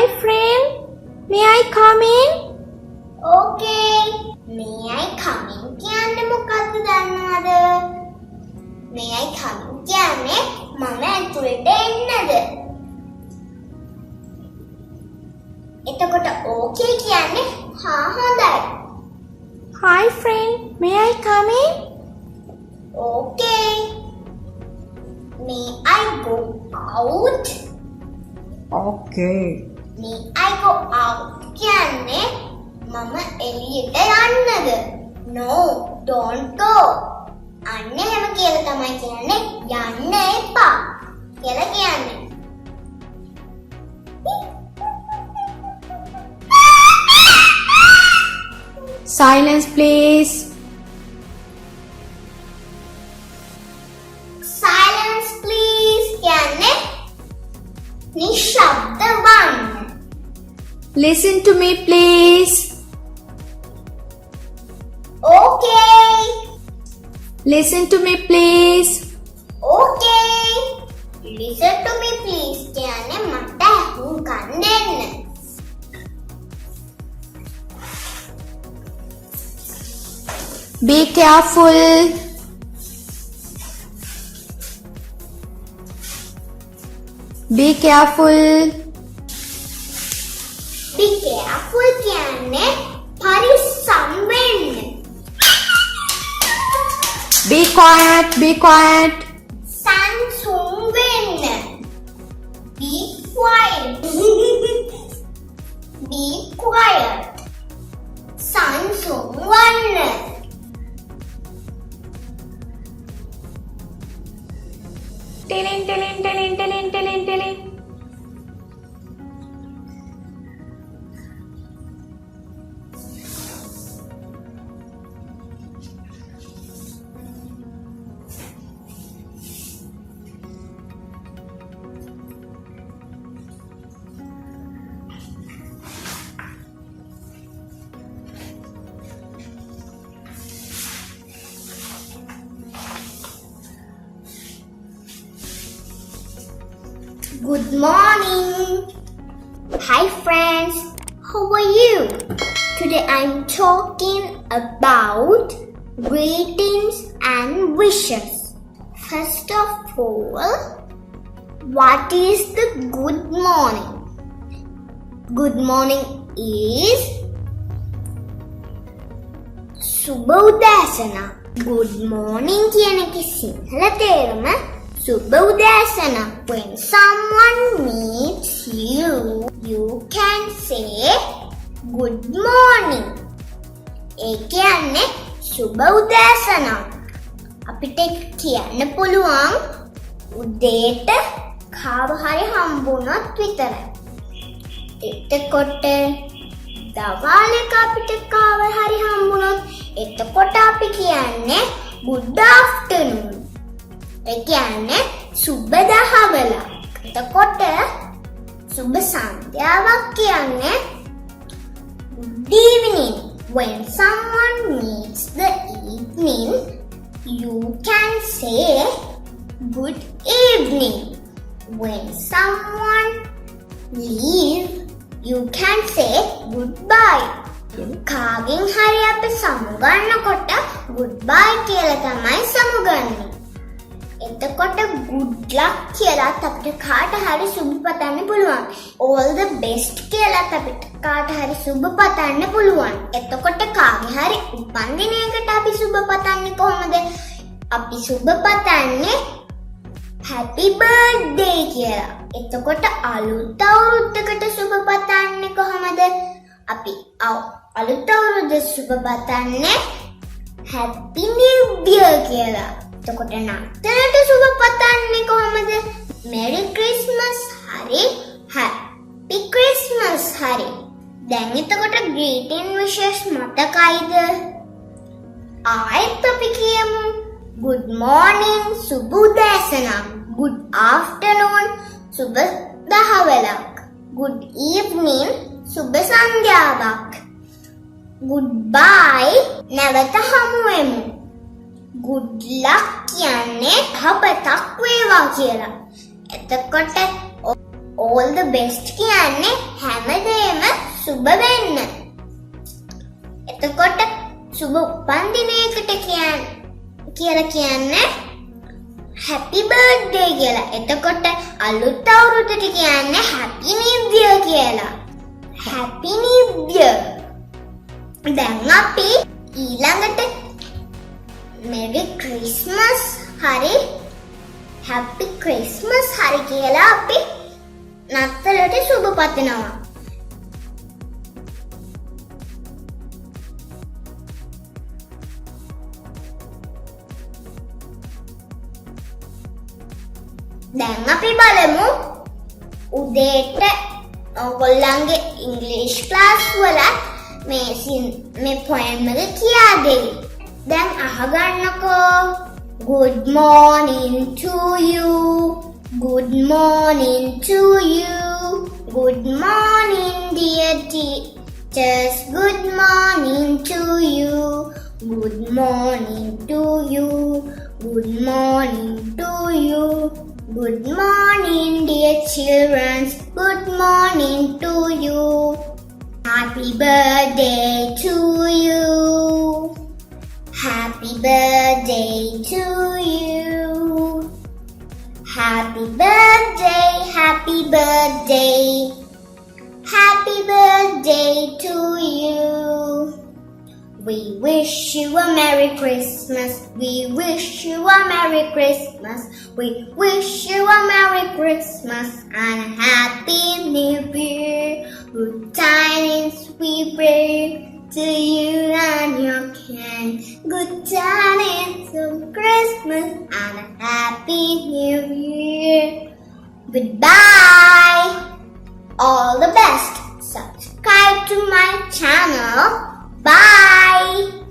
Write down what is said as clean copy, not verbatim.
Hi friend, may I come in? Okay. May I come in කියන්නේ මොකක්ද දන්නවද? May I come in කියන්නේ මම ඇතුළට එන්නද? එතකොට okay කියන්නේ හා හොඳයි. Hi friend, may I come in? Okay. May I go out? Okay. May I go out කියන්නේ මම එළියට යන්නද? No, don't go. අන්න එහෙම කියලා තමයි කියන්නේ යන්න එපා කියලා කියන්නේ. Silence please. Silence please කියන්නේ නිශ්ශබ්ද වන්න. Listen to me please. Okay. Listen to me please. Okay. Listen to me please කියන්නේ මට අහුම්කම් දෙන්න. Be careful. Be careful. Be careful කියන්නේ පරිස්සම් වෙන්න. Be quiet. Be quiet. සංසුන් වෙන්න. Be quiet. Be quiet. සංසුන් වන්න. Tilling, tilling, tilling, tilling, tilling, tilling. Good morning. Hi friends. How are you? Today I'm talking about greetings and wishes. First of all, what is the good morning? Good morning is සුබ උදෑසන. Good morning කියන එකේ සිංහල තේරුම සුබ උදෑසන. When someone meets you, you can say good morning. ඒ කියන්නේ සුබ උදෑසන. අපිට කියන්න පුළුවන් උදේට කාව හරි හම්බුනොත් විතරයි. එතකොට දවල්ක අපිට කාව හරි හම්බුනොත් එතකොට අපි කියන්නේ good afternoon. ඒ කියන්නේ සුබ දහවල. එතකොට සුබ සන්ධ්‍යාවක් කියන්නේ good evening. When someone meets the evening, you can say good evening. When someone leaves, you can say goodbye. කාගෙන් හරි අපි සමුගන්නකොට goodbye කියලා තමයි සමුගන්නේ. එතකොට good luck කියලාත් අපිට කාට හරි සුබ පතන්න පුළුවන්. all the best කියලාත් අපිට කාට හරි සුබ පතන්න පුළුවන්. එතකොට කාගේ හරි උපන්දිනයකට අපි සුබ පතන්නේ කොහොමද? අපි සුබ පතන්නේ happy birthday කියලා. එතකොට අලුත් අවුරුද්දකට සුබ පතන්නේ කොහොමද? අපි අලුත් අවුරුද්ද සුබ පතන්නේ happy new year කියලා. එතකොට නතරට සුබ පතන්නේ කොහොමද? merry christmas හරි happy christmas හරි. දැන් එතකොට greeting wishes මතකයිද? ආයෙත් අපි කියමු good morning සුබ උදෑසනක්. good afternoon සුබ දහවලක්. good evening සුබ සන්ධ්‍යාවක්. goodbye නැවත හමු වෙමු. good luck කියන්නේ යහපතක් වේවා කියලා. එතකොට all the best කියන්නේ හැමදේම සුබ වෙන්න. එතකොට සුබ උපන්දිනයකට කියලා කියන්නේ happy birthday කියලා. එතකොට අලුත් අවුරුද්දට කියන්නේ happy new year කියලා. happy new year. දැන් අපි ඊළඟට merry christmas හරි happy christmas හරි කියලා අපි නත්තලට සුබ පතනවා. දැන් අපි බලමු උදේට ඔයගොල්ලන්ගේ ඉංග්‍රීසි ක්ලාස් වල මේ පොයම් එක කියා දෙයි. දැන් අහගන්නකෝ. Good morning to you. Good morning to you. Good morning dear teachers. Good morning to you. Good morning to you. Good morning to you. Good morning dear children. Good morning to you. Happy birthday to you. Happy birthday to you. Happy birthday, happy birthday. Happy birthday to you. We wish you a Merry Christmas. We wish you a Merry Christmas. We wish you a Merry Christmas and a Happy New Year. Good tidings we bring to you and your kin. Good tidings of Christmas and a Happy New Year. Goodbye. All the best. Subscribe to my channel. Bye.